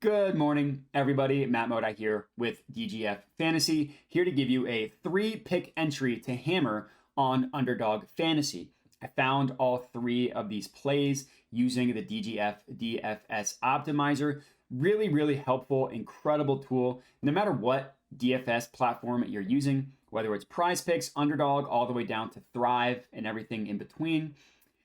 Good morning, everybody. Matt Moda here with DGF Fantasy, here to give you a 3-pick entry to hammer on Underdog Fantasy. I found all 3 of these plays using the DGF DFS Optimizer. Really helpful, incredible tool. No matter what DFS platform you're using, whether it's Prizepicks, Underdog, all the way down to Thrive and everything in between,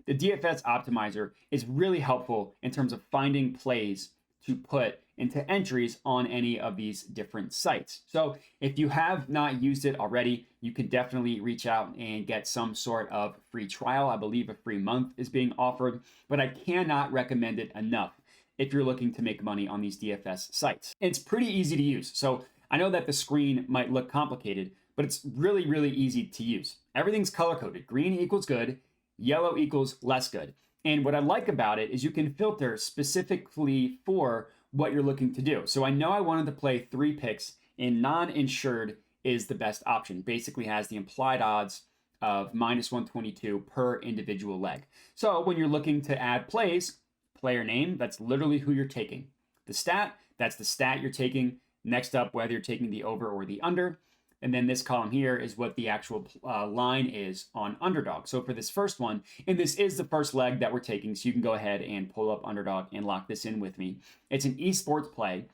the DFS Optimizer is really helpful in terms of finding plays to put into entries on any of these different sites. So if you have not used it already, you can definitely reach out and get some sort of free trial. I believe a free month is being offered, but I cannot recommend it enough if you're looking to make money on these DFS sites. It's pretty easy to use. So I know that the screen might look complicated, but it's really easy to use. Everything's color coded. Green equals good, yellow equals less good. And what I like about it is you can filter specifically for what you're looking to do. So I know I wanted to play 3 picks, and non-insured is the best option. Basically has the implied odds of -122 per individual leg. So when you're looking to add plays, player name, that's literally who you're taking. The stat, that's the stat you're taking. Next up, whether you're taking the over or the under. And then this column here is what the actual line is on Underdog. So for this first one, and this is the first leg that we're taking, so you can go ahead and pull up Underdog and lock this in with me. It's an esports play.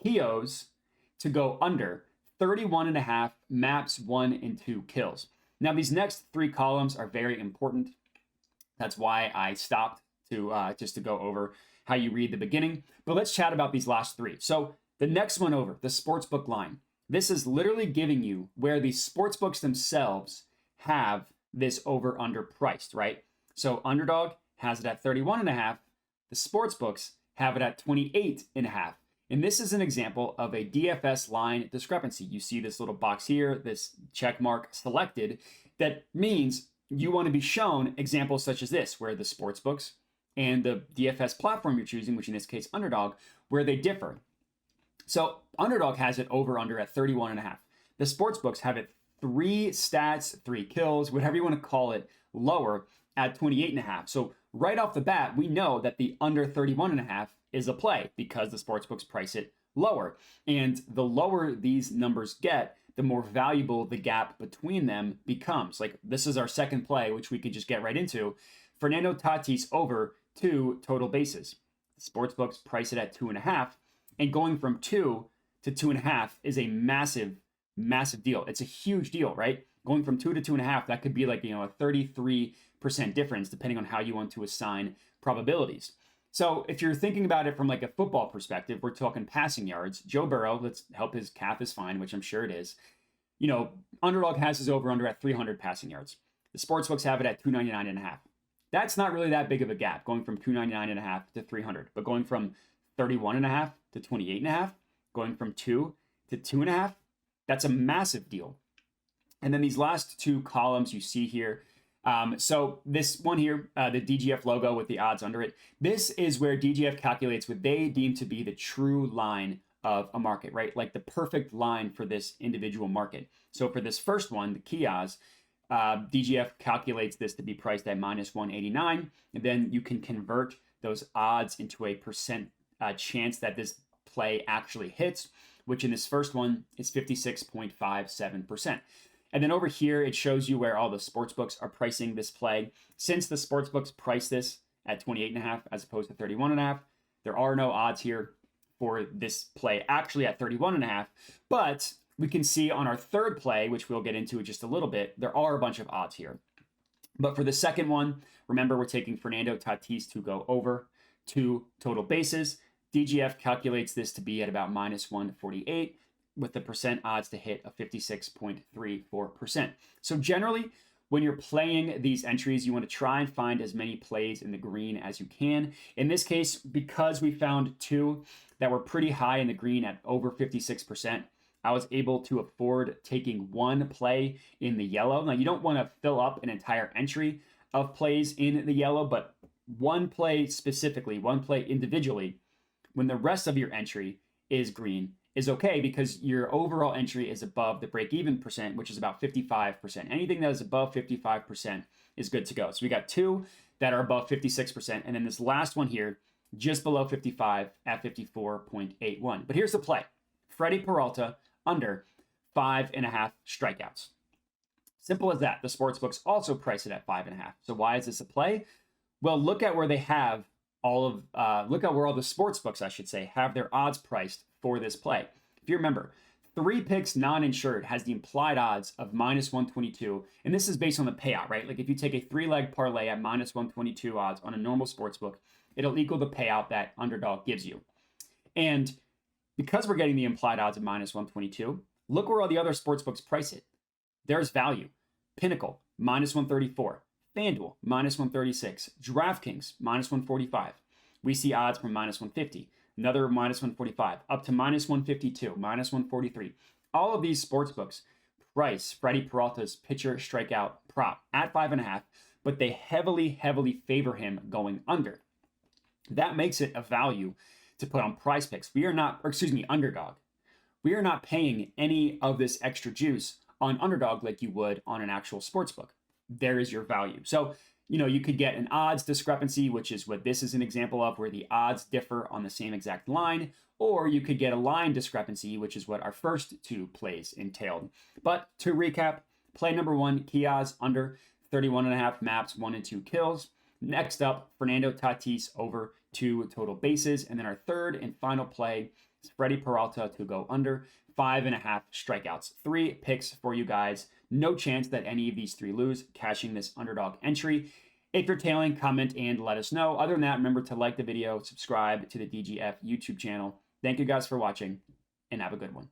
Kios to go under 31.5 maps, 1 and 2 kills. Now these next 3 columns are very important. That's why I stopped to just to go over how you read the beginning. But let's chat about these last 3. So the next one over, the sportsbook line. This is literally giving you where the sportsbooks themselves have this over-under priced, right? So Underdog has it at 31.5. The sportsbooks have it at 28.5. And this is an example of a DFS line discrepancy. You see this little box here, this check mark selected. That means you want to be shown examples such as this, where the sportsbooks and the DFS platform you're choosing, which in this case Underdog, where they differ. So Underdog has it over under at 31.5. The sportsbooks have it 3 stats, 3 kills, whatever you want to call it, lower at 28.5. So right off the bat, we know that the under 31.5 is a play because the sportsbooks price it lower. And the lower these numbers get, the more valuable the gap between them becomes. Like this is our second play, which we could just get right into. Fernando Tatis over 2 total bases. The sportsbooks price it at 2.5. And going from 2 to 2.5 is a massive deal. It's a huge deal, right? Going from 2 to 2.5, that could be like, a 33% difference depending on how you want to assign probabilities. So if you're thinking about it from like a football perspective, we're talking passing yards. Joe Burrow, let's help his calf is fine, which I'm sure it is. Underdog has his over under at 300 passing yards. The sportsbooks have it at 299.5. That's not really that big of a gap going from 299.5 to 300, but going from 31.5 to 28.5, going from 2 to 2.5, that's a massive deal. And then these last 2 columns you see here. So this one here, the DGF logo with the odds under it, this is where DGF calculates what they deem to be the true line of a market, right? Like the perfect line for this individual market. So for this first one, the Kios, DGF calculates this to be priced at -189, and then you can convert those odds into a percent chance that this play actually hits, which in this first one is 56.57%. And then over here, it shows you where all the sportsbooks are pricing this play. Since the sportsbooks price this at 28.5 as opposed to 31.5, there are no odds here for this play actually at 31.5. But we can see on our third play, which we'll get into in just a little bit, there are a bunch of odds here. But for the second one, remember we're taking Fernando Tatis to go over 2 total bases. DGF calculates this to be at about -148 with the percent odds to hit of 56.34%. So generally, when you're playing these entries, you want to try and find as many plays in the green as you can. In this case, because we found 2 that were pretty high in the green at over 56%, I was able to afford taking 1 play in the yellow. Now, you don't want to fill up an entire entry of plays in the yellow, but 1 play specifically, 1 play individually, when the rest of your entry is green, is okay because your overall entry is above the break-even percent, which is about 55%. Anything that is above 55% is good to go. So we got 2 that are above 56%. And then this last one here just below 55 at 54.81. But here's the play. Freddie Peralta under 5.5 strikeouts. Simple as that. The sportsbooks also price it at 5.5. So why is this a play? Well, look at where they have look at where all the sportsbooks, I should say, have their odds priced for this play. If you remember, 3 picks non-insured has the implied odds of -122, and this is based on the payout, right? Like if you take a 3-leg parlay at -122 odds on a normal sportsbook, it'll equal the payout that Underdog gives you. And because we're getting the implied odds of -122, look where all the other sportsbooks price it. There's value. Pinnacle, -134. FanDuel, -136. DraftKings, -145. We see odds from -150. Another -145, up to -152, -143. All of these sportsbooks price Freddie Peralta's pitcher strikeout prop at 5.5, but they heavily favor him going under. That makes it a value to put on Prizepicks. Underdog. We are not paying any of this extra juice on Underdog like you would on an actual sportsbook. There is your value. So, you could get an odds discrepancy, which is what this is an example of, where the odds differ on the same exact line, or you could get a line discrepancy, which is what our first 2 plays entailed. But to recap, play number 1, key odds under 31.5 maps, 1 and 2 kills. Next up, Fernando Tatis over 2 total bases. And then our third and final play is Freddie Peralta to go under 5.5 strikeouts. 3 picks for you guys. No chance that any of these 3 lose, cashing this Underdog entry. If you're tailing, comment and let us know. Other than that, remember to like the video, subscribe to the DGF YouTube channel. Thank you guys for watching, and have a good one.